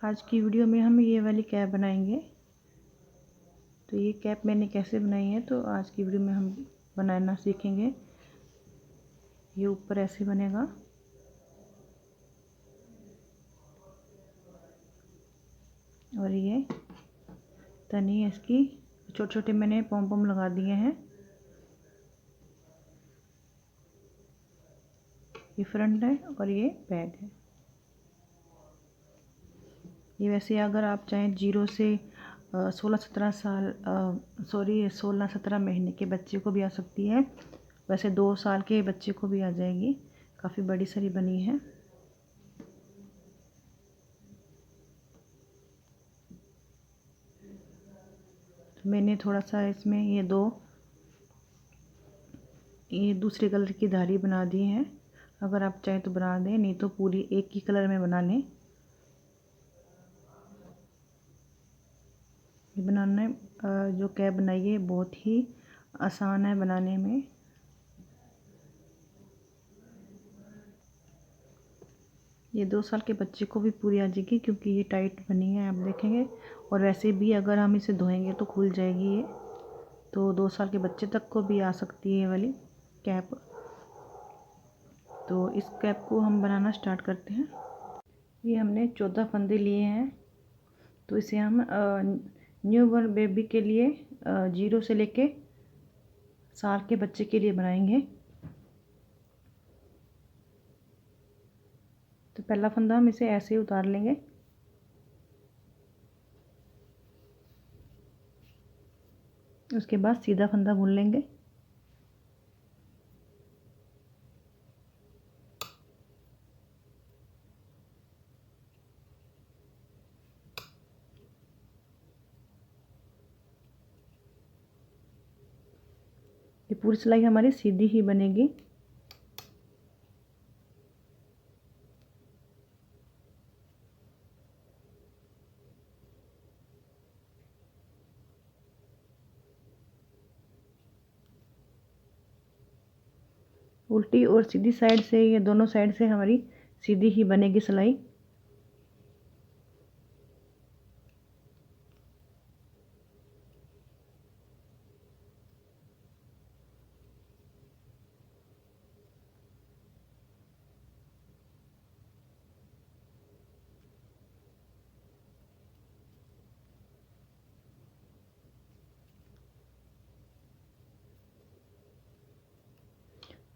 आज की वीडियो में हम ये वाली कैप बनाएंगे। तो ये कैप मैंने कैसे बनाई है तो आज की वीडियो में हम बनाना सीखेंगे। ये ऊपर ऐसे बनेगा और ये तनी है इसकी, छोटे छोटे मैंने पॉम पॉम लगा दिए हैं। ये फ्रंट है और ये बैक है। ये वैसे अगर आप चाहें 0 से 16-17 साल 16-17 महीने के बच्चे को भी आ सकती है। वैसे 2 साल के बच्चे को भी आ जाएगी। काफ़ी बड़ी सारी बनी है। तो मैंने थोड़ा सा इसमें ये दूसरे कलर की धारी बना दी है। अगर आप चाहें तो बना दें, नहीं तो पूरी एक ही कलर में बना लें। ये बनाना जो कैप बनाई है बहुत ही आसान है बनाने में। ये 2 साल के बच्चे को भी पूरी आ जाएगी क्योंकि ये टाइट बनी है, आप देखेंगे। और वैसे भी अगर हम इसे धोएंगे तो खुल जाएगी ये। तो 2 साल के बच्चे तक को भी आ सकती है ये वाली कैप। तो इस कैप को हम बनाना स्टार्ट करते हैं। ये हमने 14 फंदे लिए हैं। तो इसे हम न्यू बॉर्न बेबी के लिए 0 से लेके साल के बच्चे के लिए बनाएंगे। तो पहला फंदा हम इसे ऐसे ही उतार लेंगे। उसके बाद सीधा फंदा बुन लेंगे। ये पूरी सिलाई हमारी सीधी ही बनेगी। उल्टी और सीधी साइड से, ये दोनों साइड से हमारी सीधी ही बनेगी सिलाई।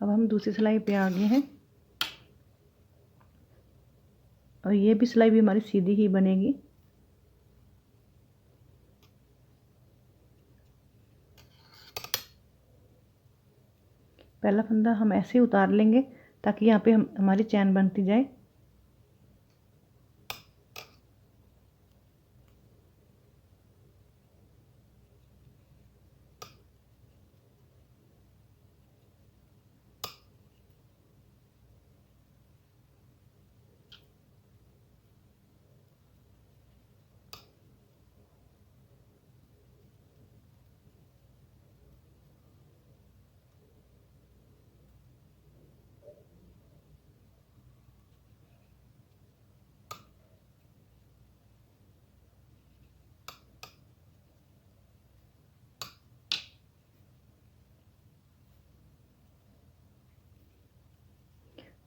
अब हम दूसरी सिलाई पे आ गए हैं और ये भी सिलाई भी हमारी सीधी ही बनेगी। पहला फंदा हम ऐसे उतार लेंगे ताकि यहाँ पे हमारी चैन बनती जाए।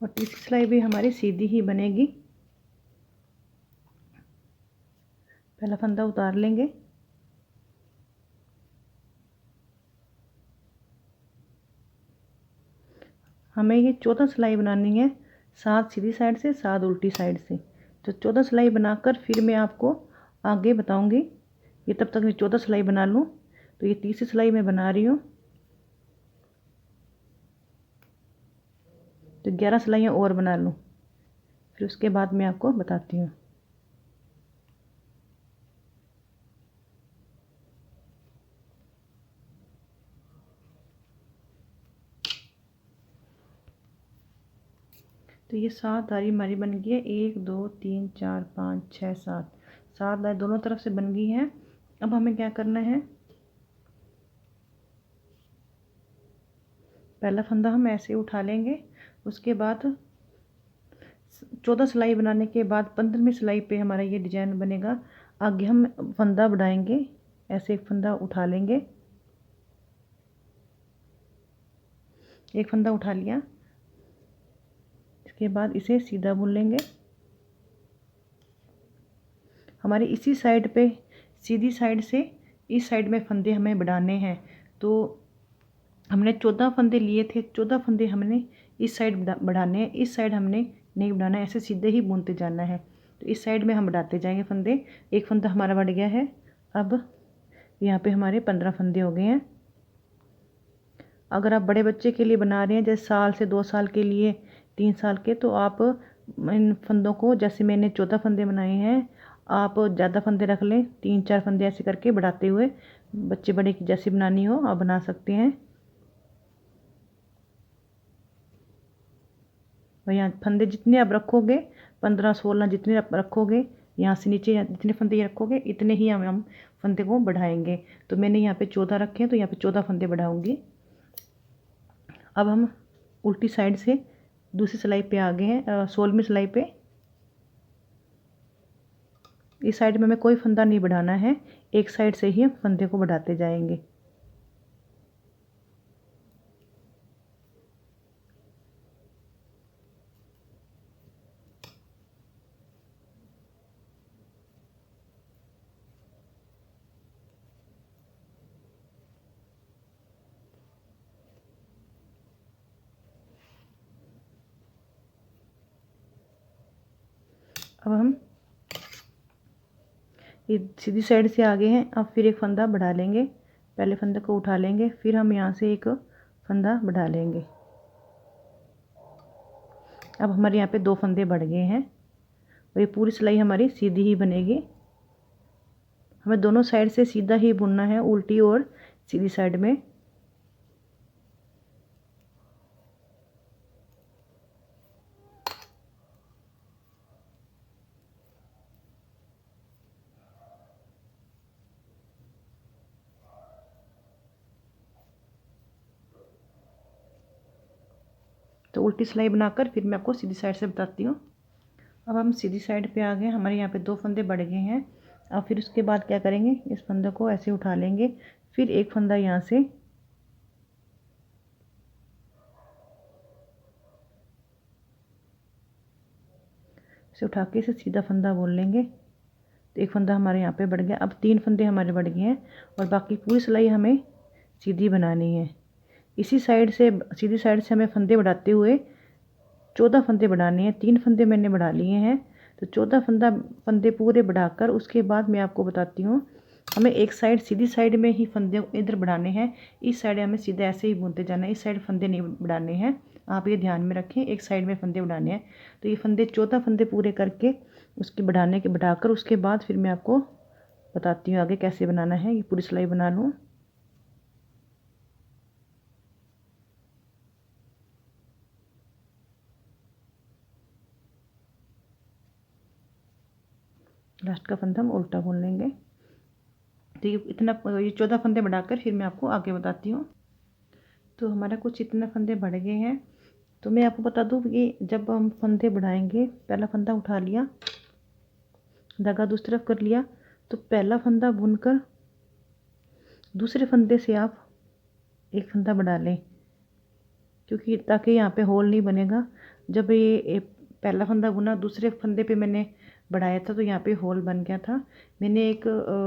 और तीसरी सिलाई भी हमारी सीधी ही बनेगी। पहला फंदा उतार लेंगे। हमें ये 14 सिलाई बनानी है, 7 सीधी साइड से 7 उल्टी साइड से। तो 14 सिलाई बनाकर फिर मैं आपको आगे बताऊंगी। ये तब तक मैं 14 सिलाई बना लूँ। तो ये तीसरी सिलाई मैं बना रही हूँ। तो 11 सिलाइयाँ और बना लूँ, फिर उसके बाद मैं आपको बताती हूँ। तो ये 7 धारी हमारी बन गई है। 1 2 3 4 5 6 7 7 धारी दोनों तरफ से बन गई है। अब हमें क्या करना है, पहला फंदा हम ऐसे उठा लेंगे। उसके बाद 14 सिलाई बनाने के बाद 15वीं सिलाई पे हमारा ये डिजाइन बनेगा। आगे हम फंदा बढ़ाएंगे, ऐसे एक फंदा उठा लेंगे, एक फंदा उठा लिया, इसके बाद इसे सीधा बुन लेंगे। हमारे इसी साइड पे सीधी साइड से इस साइड में फंदे हमें बढ़ाने हैं। तो हमने 14 फंदे लिए थे, 14 फंदे हमने इस साइड बढ़ाने हैं, इस साइड हमने नहीं बढ़ाना है, ऐसे सीधे ही बुनते जाना है। तो इस साइड में हम बढ़ाते जाएंगे फंदे। एक फंदा हमारा बढ़ गया है। अब यहाँ पे हमारे 15 फंदे हो गए हैं। अगर आप बड़े बच्चे के लिए बना रहे हैं, जैसे साल से 2 साल के लिए, 3 साल के, तो आप इन फंदों को, जैसे मैंने 14 फंदे बनाए हैं, आप ज़्यादा फंदे रख लें, 3-4 फंदे ऐसे करके बढ़ाते हुए, बच्चे बड़े की जैसी बनानी हो आप बना सकते हैं। और यहाँ फंदे जितने आप रखोगे, 15-16 जितने आप रखोगे, यहाँ से नीचे जितने फंदे रखोगे इतने ही हम फंदे को बढ़ाएंगे। तो मैंने यहाँ पे 14 रखे हैं, तो यहाँ पे 14 फंदे बढ़ाऊंगी। अब हम उल्टी साइड से दूसरी सिलाई पे आ गए हैं, 16वीं सिलाई पे। इस साइड में हमें कोई फंदा नहीं बढ़ाना है, एक साइड से ही हम फंदे को बढ़ाते जाएंगे। अब हम ये सीधी साइड से आगे हैं। अब फिर एक फंदा बढ़ा लेंगे, पहले फंदे को उठा लेंगे, फिर हम यहाँ से एक फंदा बढ़ा लेंगे। अब हमारे यहाँ पे 2 फंदे बढ़ गए हैं और ये पूरी सिलाई हमारी सीधी ही बनेगी। हमें दोनों साइड से सीधा ही बुनना है, उल्टी और सीधी साइड में। तो उल्टी सिलाई बनाकर फिर मैं आपको सीधी साइड से बताती हूँ। अब हम सीधी साइड पे आ गए, हमारे यहाँ पे 2 फंदे बढ़ गए हैं। अब फिर उसके बाद क्या करेंगे, इस फंदे को ऐसे उठा लेंगे, फिर एक फंदा यहाँ से उठा के इसे सीधा फंदा बोल लेंगे। तो एक फंदा हमारे यहाँ पे बढ़ गया। अब 3 फंदे हमारे बढ़ गए हैं और बाकी पूरी सिलाई हमें सीधी बनानी है। इसी साइड से, सीधी साइड से हमें फंदे बढ़ाते हुए 14 फंदे बढ़ाने हैं। 3 फंदे मैंने बढ़ा लिए हैं, तो 14 फंदे पूरे बढ़ाकर उसके बाद मैं आपको बताती हूँ। हमें एक साइड, सीधी साइड में ही फंदे इधर बढ़ाने हैं, इस साइड हमें सीधे ऐसे ही बुनते जाना है, इस साइड फंदे नहीं बढ़ाने हैं। आप ये ध्यान में रखें, एक साइड में फंदे बढ़ाने हैं। तो ये फंदे 14 फंदे पूरे करके उसके बढ़ाकर उसके बाद फिर मैं आपको बताती हूँ आगे कैसे बनाना है। ये पूरी सिलाई बना लूँ। लास्ट का फंदा हम उल्टा बुन लेंगे। तो ये 14 फंदे बढ़ाकर फिर मैं आपको आगे बताती हूँ। तो हमारा कुछ इतने फंदे बढ़ गए हैं। तो मैं आपको बता दूँ कि जब हम फंदे बढ़ाएंगे, पहला फंदा उठा लिया, धागा दूसरी तरफ कर लिया, तो पहला फंदा बुनकर दूसरे फंदे से आप एक फंदा बढ़ा लें, क्योंकि ताकि यहाँ पे होल नहीं बनेगा। जब ये पहला फंदा बुना, दूसरे फंदे पे मैंने बढ़ाया था तो यहाँ पे होल बन गया था। मैंने एक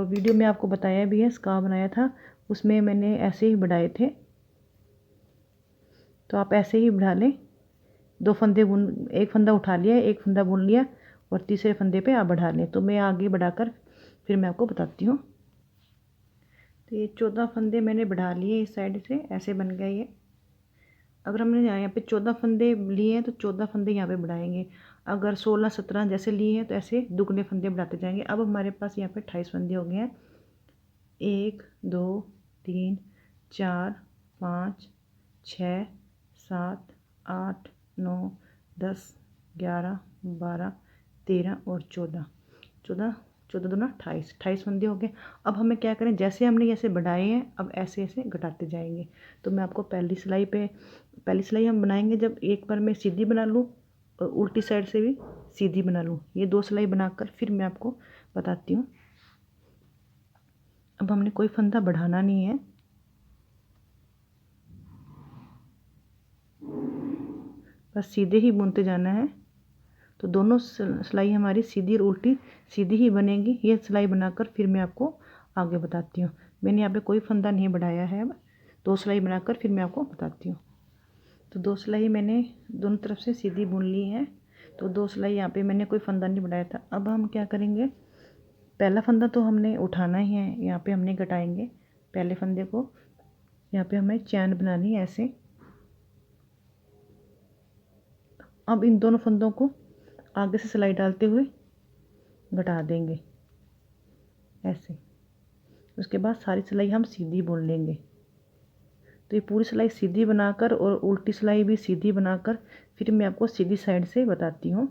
वीडियो में आपको बताया भी है, स्कार्फ बनाया था, उसमें मैंने ऐसे ही बढ़ाए थे। तो आप ऐसे ही बढ़ा लें। 2 फंदे बुन, एक फंदा उठा लिया, एक फंदा बुन लिया और तीसरे फंदे पे आप बढ़ा लें। तो मैं आगे बढ़ाकर फिर मैं आपको बताती हूँ। तो ये 14 फंदे मैंने बढ़ा लिए, इस साइड से ऐसे बन गया ये। अगर हमने यहाँ पे 14 फंदे लिए हैं तो 14 फंदे यहाँ पे बढ़ाएंगे। अगर 16-17 जैसे लिए हैं तो ऐसे दुगने फंदे बढ़ाते जाएंगे। अब हमारे पास यहाँ पे 28 फंदे हो गए हैं। 1 2 3 4 5 6 7 8 9 10 11 12 13 और 14 दूना 28 फंदे हो गए। अब हमें क्या करें, जैसे हमने ऐसे बढ़ाए हैं अब ऐसे ऐसे घटाते जाएंगे। तो मैं आपको पहली सिलाई हम बनाएंगे, जब एक बार मैं सीधी बना लूँ और उल्टी साइड से भी सीधी बना लूँ। ये 2 सिलाई बनाकर फिर मैं आपको बताती हूँ। अब हमने कोई फंदा बढ़ाना नहीं है, बस सीधे ही बुनते जाना है। तो दोनों सिलाई हमारी सीधी और उल्टी सीधी ही बनेगी। ये सिलाई बनाकर फिर मैं आपको आगे बताती हूँ। मैंने यहाँ पे कोई फंदा नहीं बढ़ाया है। अब 2 सिलाई बनाकर फिर मैं आपको बताती हूँ। तो 2 सिलाई मैंने दोनों तरफ से सीधी बुन ली है। तो 2 सिलाई यहाँ पे मैंने कोई फंदा नहीं बढ़ाया था। अब हम क्या करेंगे, पहला फंदा तो हमने उठाना ही है, यहाँ पे हमने घटाएंगे पहले फंदे को। यहाँ पे हमें चैन बनानी है ऐसे। अब इन दोनों फंदों को आगे से सिलाई डालते हुए घटा देंगे ऐसे। उसके बाद सारी सिलाई हम सीधी बुन लेंगे। तो ये पूरी सिलाई सीधी बनाकर और उल्टी सिलाई भी सीधी बनाकर फिर मैं आपको सीधी साइड से बताती हूँ।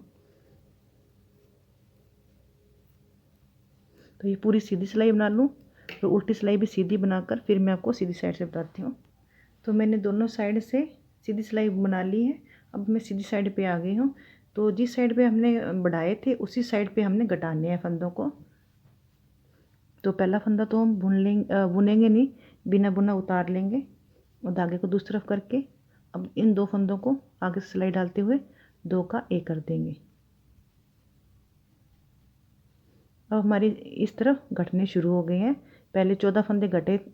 तो ये पूरी सीधी सिलाई बना लूँ और उल्टी सिलाई भी सीधी बनाकर फिर मैं आपको सीधी साइड से बताती हूँ। तो मैंने दोनों साइड से सीधी सिलाई बना ली है। अब मैं सीधी साइड पे आ गई हूँ। तो जिस साइड पे हमने बढ़ाए थे उसी साइड पे हमने घटाने हैं फंदों को। तो पहला फंदा तो हम बुनेंगे नहीं, बिना बुना उतार लेंगे और धागे को दूसरी तरफ करके अब इन 2 फंदों को आगे से सिलाई डालते हुए 2 का 1 कर देंगे। अब हमारी इस तरफ घटने शुरू हो गए हैं। पहले 14 फंदे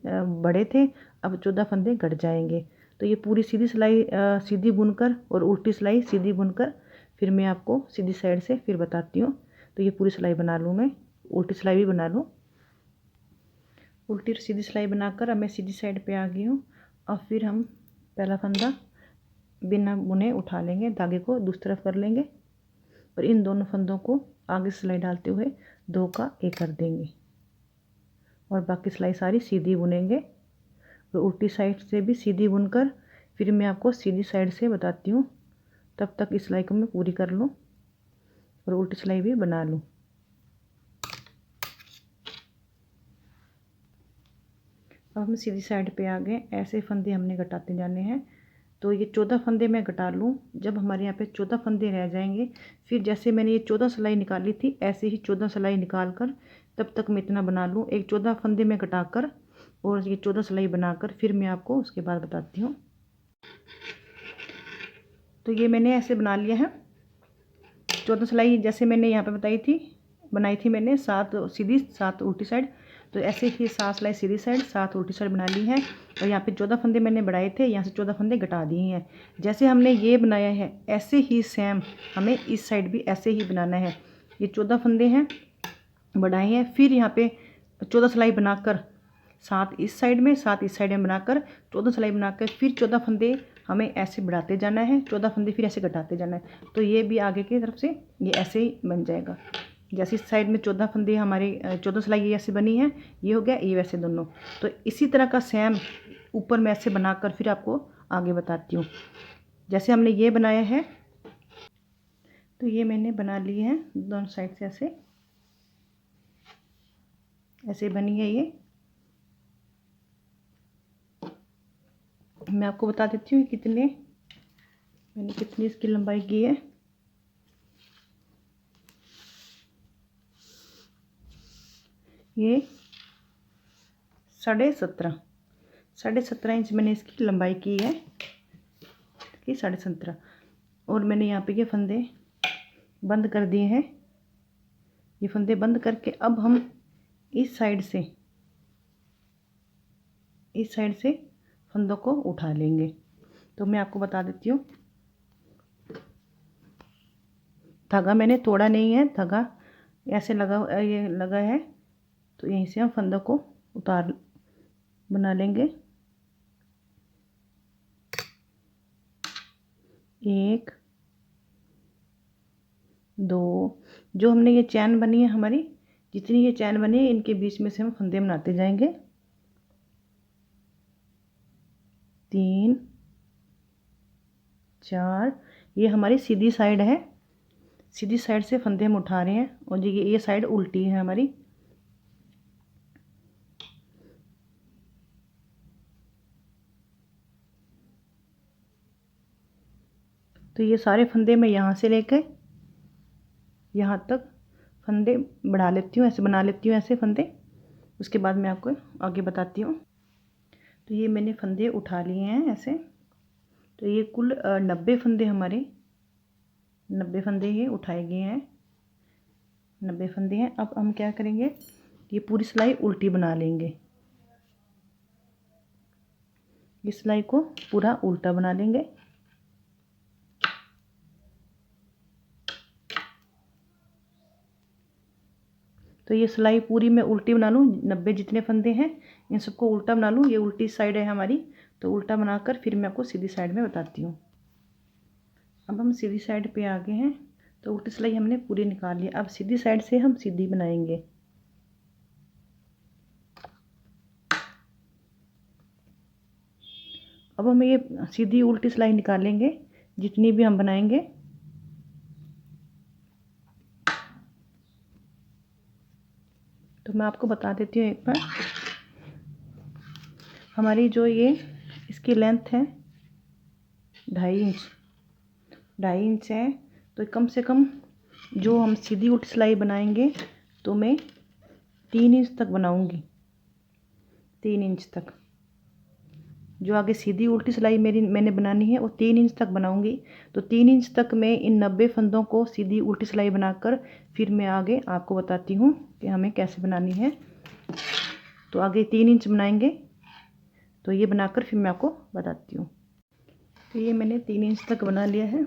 बड़े थे, अब 14 फंदे घट जाएंगे। तो ये पूरी सीधी सिलाई सीधी बुनकर और उल्टी सिलाई सीधी बुनकर फिर मैं आपको सीधी साइड से फिर बताती हूँ। तो ये पूरी सिलाई बना लूँ मैं, उल्टी सिलाई भी बना लूँ। उल्टी और सीधी सिलाई बनाकर अब मैं सीधी साइड पे आ गई हूँ। अब फिर हम पहला फंदा बिना बुने उठा लेंगे, धागे को दूसरी तरफ कर लेंगे और इन दोनों फंदों को आगे सिलाई डालते हुए 2 का 1 कर देंगे और बाकी सिलाई सारी सीधी बुनेंगे और उल्टी साइड से भी सीधी बुनकर फिर मैं आपको सीधी साइड से बताती हूँ। तब तक इस सिलाई को मैं पूरी कर लूँ और उल्टी सिलाई भी बना लूँ। अब हम सीधी साइड पे आ गए। ऐसे फंदे हमने घटाते जाने हैं। तो ये 14 फंदे मैं घटा लूँ। जब हमारे यहाँ पे 14 फंदे रह जाएंगे, फिर जैसे मैंने ये 14 सिलाई निकाली थी ऐसे ही 14 सिलाई निकाल कर तब तक मैं इतना बना लूँ। एक 14 फंदे में घटाकर और ये 14 सिलाई बनाकर फिर मैं आपको उसके बाद बताती हूँ। तो ये मैंने ऐसे बना लिया है। 14 सिलाई जैसे मैंने यहाँ पे बनाई थी मैंने 7 सीधी 7 उल्टी साइड। तो ऐसे ही 7 सिलाई सीधी साइड 7 उल्टी साइड बना ली है। और यहाँ पे 14 फंदे मैंने बढ़ाए थे, यहाँ से 14 फंदे घटा दिए हैं। जैसे हमने ये बनाया है ऐसे ही सेम हमें इस साइड भी ऐसे ही बनाना है। ये 14 फंदे हैं बढ़ाए हैं, फिर यहाँ पे 14 सिलाई बनाकर 7 इस साइड में 7 इस साइड में बनाकर 14 सिलाई बनाकर फिर 14 फंदे हमें ऐसे बढ़ाते जाना है। 14 फंदे फिर ऐसे घटाते जाना है। तो ये भी आगे की तरफ से ये ऐसे ही बन जाएगा। जैसे इस साइड में 14 फंदे हमारे 14 सिलाई ऐसे बनी है, ये हो गया, ये वैसे दोनों। तो इसी तरह का सेम ऊपर में ऐसे बनाकर फिर आपको आगे बताती हूँ। जैसे हमने ये बनाया है तो ये मैंने बना लिए हैं दोनों साइड से ऐसे बनी है। ये मैं आपको बता देती हूँ मैंने कितनी इसकी लंबाई की है। ये 17.5 इंच मैंने इसकी लंबाई की है कि 17.5। और मैंने यहाँ पे ये फंदे बंद कर दिए हैं। ये फंदे बंद करके अब हम इस साइड से फंदों को उठा लेंगे। तो मैं आपको बता देती हूँ, धागा मैंने तोड़ा नहीं है, धागा ऐसे लगा है। तो यहीं से हम फंदों को बना लेंगे। 1 2 जो हमने ये चैन बनी है हमारी, जितनी ये चैन बनी है इनके बीच में से हम फंदे बनाते जाएंगे। 3 4 ये हमारी सीधी साइड है। सीधी साइड से फंदे हम उठा रहे हैं और ये साइड उल्टी है हमारी। तो ये सारे फंदे मैं यहाँ से लेकर यहाँ तक फंदे बढ़ा लेती हूँ, ऐसे बना लेती हूँ ऐसे फंदे। उसके बाद मैं आपको आगे बताती हूँ। तो ये मैंने फंदे उठा लिए हैं ऐसे। तो ये कुल 90 फंदे हमारे 90 फंदे ये उठाए गए हैं, 90 फंदे हैं। अब हम क्या करेंगे, ये पूरी सिलाई उल्टी बना लेंगे। इस सिलाई को पूरा उल्टा बना लेंगे। तो ये सिलाई पूरी मैं उल्टी बना लूँ, 90 जितने फंदे हैं इन सबको उल्टा बना लूँ। ये उल्टी साइड है हमारी, तो उल्टा बनाकर फिर मैं आपको सीधी साइड में बताती हूँ। अब हम सीधी साइड पे आ गए हैं। तो उल्टी सिलाई हमने पूरी निकाल ली। अब सीधी साइड से हम सीधी बनाएंगे। अब हम ये सीधी उल्टी सिलाई निकालेंगे जितनी भी हम बनाएंगे। तो मैं आपको बता देती हूँ एक बार। हमारी जो ये इसकी लेंथ है 2.5 इंच, 2.5 इंच है। तो कम से कम जो हम सीधी उल्टी सिलाई बनाएंगे तो मैं 3 इंच तक बनाऊंगी, 3 इंच तक। जो आगे सीधी उल्टी सिलाई मैंने बनानी है वो 3 इंच तक बनाऊंगी। तो 3 इंच तक मैं इन 90 फंदों को सीधी उल्टी सिलाई बनाकर फिर मैं आगे आपको बताती हूँ कि हमें कैसे बनानी है। तो आगे 3 इंच बनाएंगे, तो ये बनाकर फिर मैं आपको बताती हूँ। तो ये मैंने 3 इंच तक बना लिया है,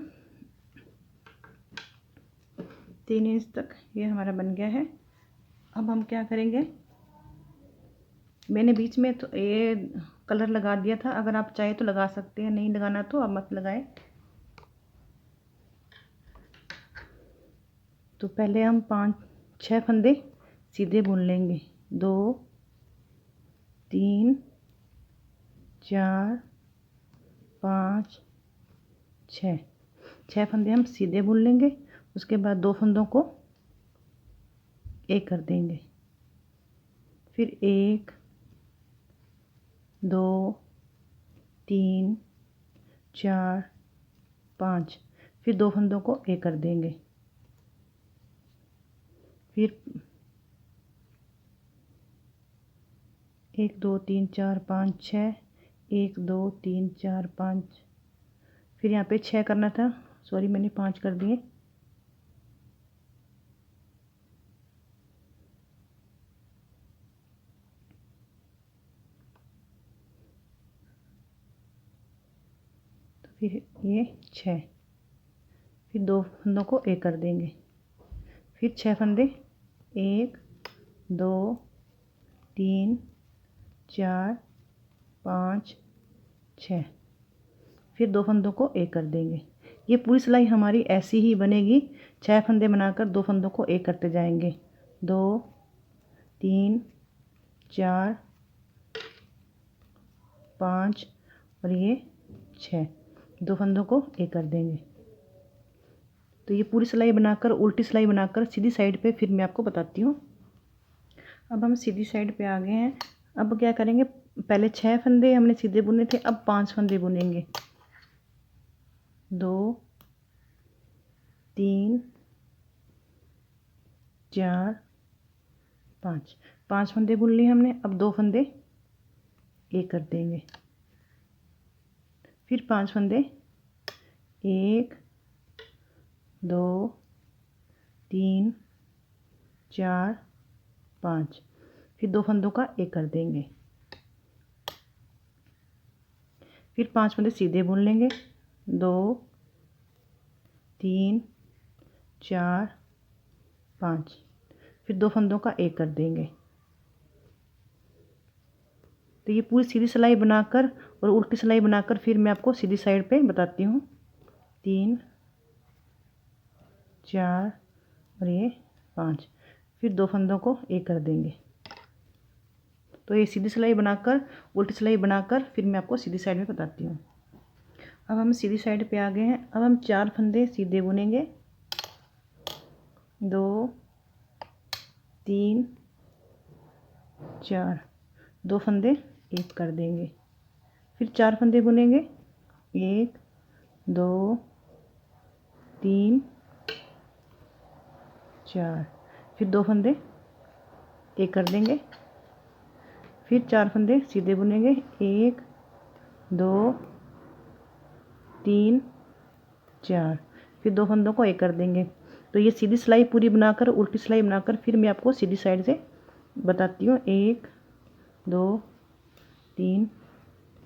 3 इंच तक ये हमारा बन गया है। अब हम क्या करेंगे, मैंने बीच में तो ये कलर लगा दिया था, अगर आप चाहे तो लगा सकते हैं, नहीं लगाना तो आप मत लगाएं। तो पहले हम 5-6 फंदे सीधे बुन लेंगे। 2 3 4 5 6 फंदे हम सीधे बुन लेंगे। उसके बाद 2 फंदों को एक कर देंगे, फिर 1 2 3 4 5, फिर 2 फंदों को एक कर देंगे, फिर 1 2 3 4 5 6, 1 2 3 4 5, फिर यहाँ पे 6 करना था, सॉरी मैंने 5 कर दिए। तो फिर ये 6, फिर 2 फंदों को एक कर देंगे, फिर 6 फंदे 1 2 3 4 5 6, फिर 2 फंदों को एक कर देंगे। ये पूरी सिलाई हमारी ऐसी ही बनेगी। 6 फंदे बनाकर 2 फंदों को एक करते जाएंगे, 2 3 4 5 और ये 6, 2 फंदों को एक कर देंगे। तो ये पूरी सिलाई बनाकर उल्टी सिलाई बनाकर सीधी साइड पे फिर मैं आपको बताती हूँ। अब हम सीधी साइड पे आ गए हैं। अब क्या करेंगे, पहले 6 फंदे हमने सीधे बुने थे, अब 5 फंदे बुनेंगे। 2 3 4 5 फंदे बुन लिए हमने। अब 2 फंदे एक कर देंगे, फिर 5 फंदे 1 2 3 4 5, फिर 2 फंदों का एक कर देंगे, फिर 5 फंदे सीधे बुन लेंगे। 2 3 4 5, फिर 2 फंदों का एक कर देंगे। तो ये पूरी सीधी सिलाई बनाकर और उल्टी सिलाई बनाकर फिर मैं आपको सीधी साइड पे बताती हूँ। 3 4 और ये 5, फिर 2 फंदों को एक कर देंगे। तो ये सीधी सिलाई बनाकर उल्टी सिलाई बनाकर फिर मैं आपको सीधी साइड में बताती हूँ। अब हम सीधी साइड पे आ गए हैं। अब हम 4 फंदे सीधे बुनेंगे, 2 3 4, 2 फंदे एक कर देंगे, फिर 4 फंदे बुनेंगे, 1 2 3 4, फिर 2 फंदे एक कर देंगे, फिर 4 फंदे सीधे बुनेंगे, 1 2 3 4, फिर 2 फंदों को एक कर देंगे। तो ये सीधी सिलाई पूरी बनाकर उल्टी सिलाई बनाकर फिर मैं आपको सीधी साइड से बताती हूँ। 1 2 3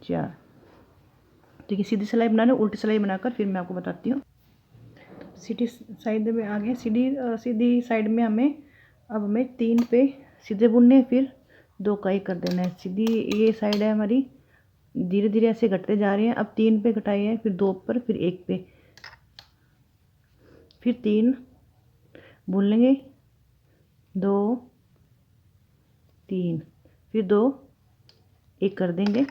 4, तो ये सीधी सिलाई बनाना, उल्टी सिलाई बनाकर फिर मैं आपको बताती हूँ। सीधी साइड में आ गए, सीधी साइड में हमें 3 पे सीधे बुनने, फिर 2 का एक कर देना है। सीधी ये साइड है हमारी, धीरे धीरे ऐसे घटते जा रहे हैं। अब 3 पे घटाए हैं, फिर 2 पर, फिर 1 पे, फिर 3 बुन लेंगे, 2 3, फिर 2 एक कर देंगे,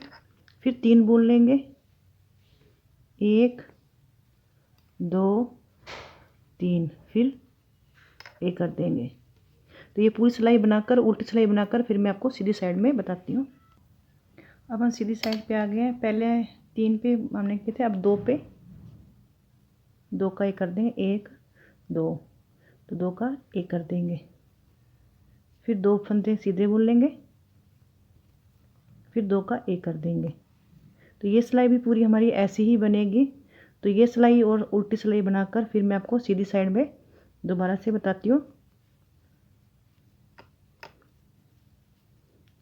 फिर 3 बुन लेंगे, 1 2 3, फिर एक कर देंगे। तो ये पूरी सिलाई बनाकर उल्टी सिलाई बनाकर फिर मैं आपको सीधी साइड में बताती हूँ। अब हम सीधी साइड पे आ गए हैं। पहले 3 पे हमने किए थे, अब 2 पे 2 का एक कर देंगे, 1 2, तो 2 का एक कर देंगे, फिर 2 फंदे सीधे बुन लेंगे, फिर 2 का एक कर देंगे। तो ये सिलाई भी पूरी हमारी ऐसी ही बनेगी। तो ये सिलाई और उल्टी सिलाई बनाकर फिर मैं आपको सीधी साइड में दोबारा से बताती हूँ।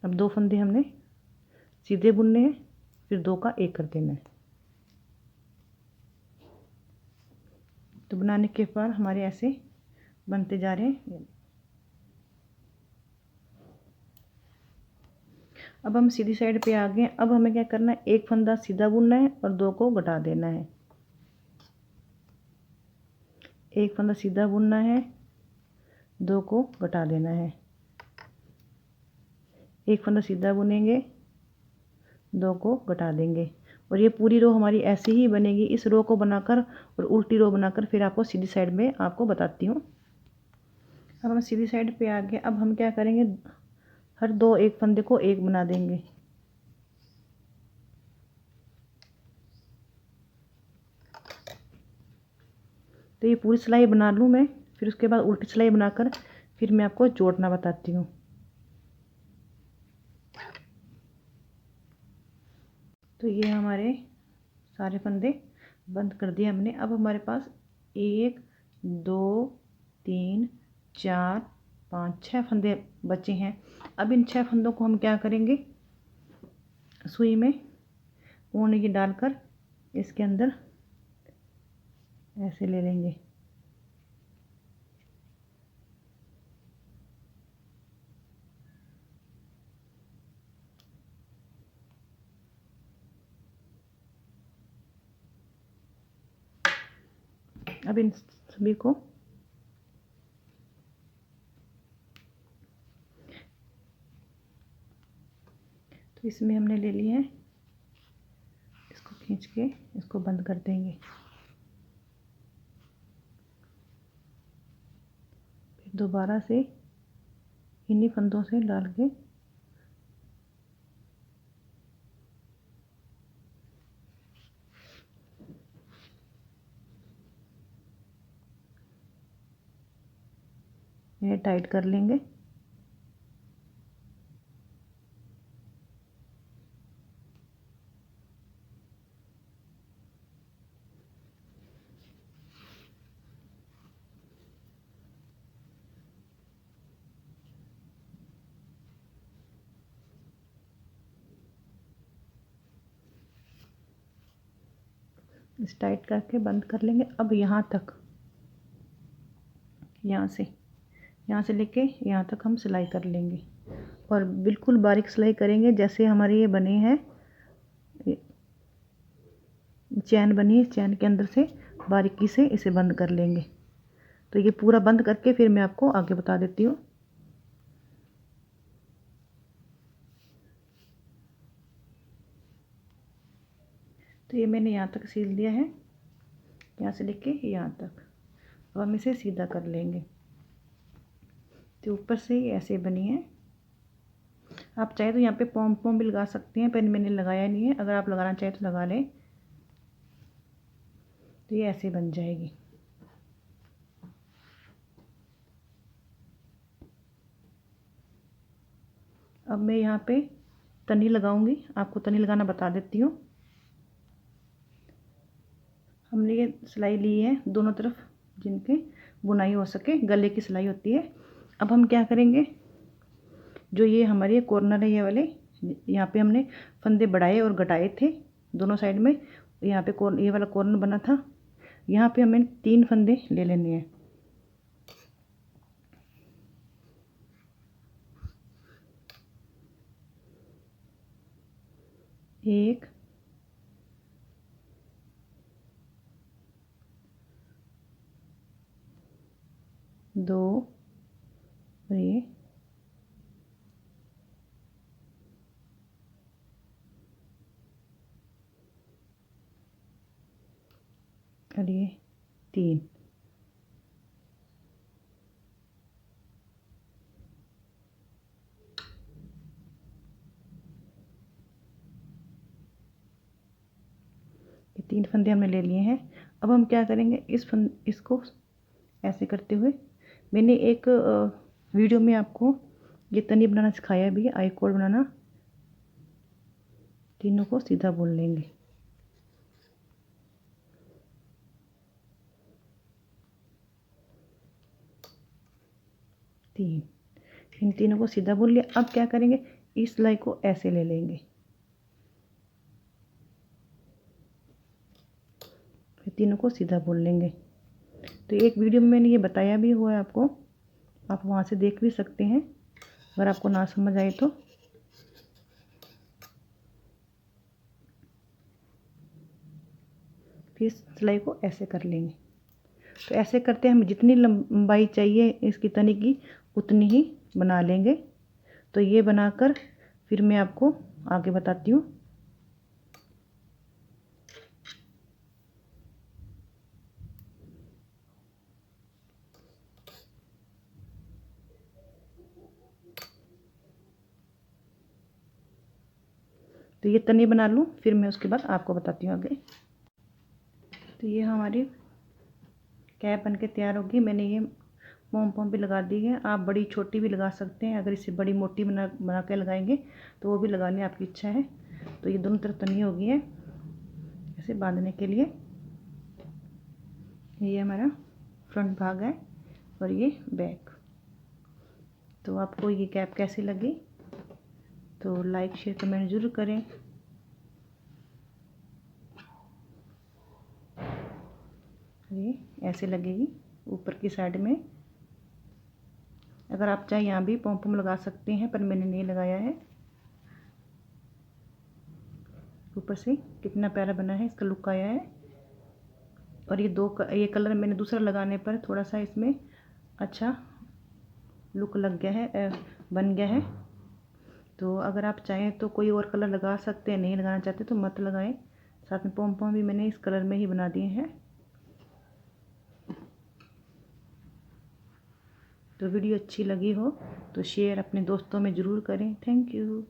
अब 2 फंदे हमने सीधे बुनने हैं, फिर 2 का एक कर देना है। तो बनाने के बाद हमारे ऐसे बनते जा रहे हैं। अब हम सीधी साइड पे आ गए। अब हमें क्या करना है, एक फंदा सीधा बुनना है और 2 को घटा देना है। एक फंदा सीधा बुनना है, 2 को घटा देना है। एक फंदा सीधा बुनेंगे, 2 को घटा देंगे, और ये पूरी रो हमारी ऐसी ही बनेगी। इस रो को बनाकर और उल्टी रो बनाकर फिर आपको सीधी साइड में आपको बताती हूँ। अब हम सीधी साइड पे आ गए। अब हम क्या करेंगे, हर 2 एक फंदे को एक बना देंगे। तो ये पूरी सिलाई बना लूँ मैं, फिर उसके बाद उल्टी सिलाई बनाकर फिर मैं आपको जोड़ना बताती हूँ। तो ये हमारे सारे फंदे बंद कर दिए हमने। अब हमारे पास 1 2 3 4 5 6 फंदे बचे हैं। अब इन 6 फंदों को हम क्या करेंगे, सुई में ऊन ये डालकर इसके अंदर ऐसे ले लेंगे। अब इन सभी को तो इसमें हमने ले लिए हैं, इसको खींच के इसको बंद कर देंगे। फिर दोबारा से इन्हीं फंदों से डाल के ये टाइट कर लेंगे। इस टाइट करके बंद कर लेंगे। अब यहाँ तक, यहाँ से लेके यहाँ तक हम सिलाई कर लेंगे, और बिल्कुल बारीक सिलाई करेंगे जैसे हमारे ये बने हैं, चैन बनी है, चैन के अंदर से बारीकी से इसे बंद कर लेंगे। तो ये पूरा बंद करके फिर मैं आपको आगे बता देती हूँ। तो ये मैंने यहाँ तक सिल दिया है, यहाँ से लेके यहाँ तक। अब हम इसे सीधा कर लेंगे। तो ऊपर से ये ऐसे बनी है। आप चाहे तो यहाँ पे पॉम पॉम भी लगा सकते हैं, पर मैंने लगाया नहीं है। अगर आप लगाना चाहें तो लगा लें। तो ये ऐसे बन जाएगी। अब मैं यहाँ पे तनी लगाऊंगी, आपको तनी लगाना बता देती हूँ। हमने ये सिलाई ली है दोनों तरफ, जिनके बुनाई हो सके, गले की सिलाई होती है। अब हम क्या करेंगे, जो ये हमारे कॉर्नर है ये वाले, यहाँ पे हमने फंदे बढ़ाए और घटाए थे दोनों साइड में। यहाँ पे ये वाला कॉर्नर बना था, यहाँ पे हमें 3 फंदे ले लेने हैं। एक, दो, और ये 3। ये 3 फंदे हमने ले लिए हैं। अब हम क्या करेंगे, इसको ऐसे करते हुए, मैंने एक वीडियो में आपको ये तनी बनाना सिखाया भी है, आई कोड बनाना। तीनों को सीधा बुन लेंगे। इन तीनों को सीधा बुन लिया। अब क्या करेंगे, इस सिलाई को ऐसे ले लेंगे, फिर तीनों को सीधा बुन लेंगे। तो एक वीडियो में मैंने ये बताया भी हुआ है आपको, आप वहाँ से देख भी सकते हैं अगर आपको ना समझ आए तो। फिर सिलाई को ऐसे कर लेंगे। तो ऐसे करते हमें जितनी लंबाई चाहिए इसकी तनी की उतनी ही बना लेंगे। तो ये बनाकर फिर मैं आपको आगे बताती हूँ। तो ये तनी बना लूँ, फिर मैं उसके बाद आपको बताती हूँ आगे। तो ये हमारी कैप बन के तैयार होगी। मैंने ये पॉम भी लगा दी है, आप बड़ी छोटी भी लगा सकते हैं। अगर इसे बड़ी मोटी बना के लगाएंगे तो वो भी लगा लें, आपकी इच्छा है। तो ये दोनों तरफ तनी होगी है ऐसे बांधने के लिए। ये हमारा फ्रंट भाग है और ये बैक। तो आपको ये कैप कैसी लगी तो लाइक शेयर कमेंट ज़रूर करें। ये ऐसे लगेगी ऊपर की साइड में। अगर आप चाहे यहाँ भी पॉम लगा सकते हैं, पर मैंने नहीं लगाया है। ऊपर से कितना प्यारा बना है, इसका लुक आया है। और ये कलर मैंने दूसरा लगाने पर थोड़ा सा इसमें अच्छा लुक लग गया है, बन गया है। तो अगर आप चाहें तो कोई और कलर लगा सकते हैं, नहीं लगाना चाहते तो मत लगाएं। साथ में पॉम भी मैंने इस कलर में ही बना दिए हैं। तो वीडियो अच्छी लगी हो तो शेयर अपने दोस्तों में ज़रूर करें। Thank you.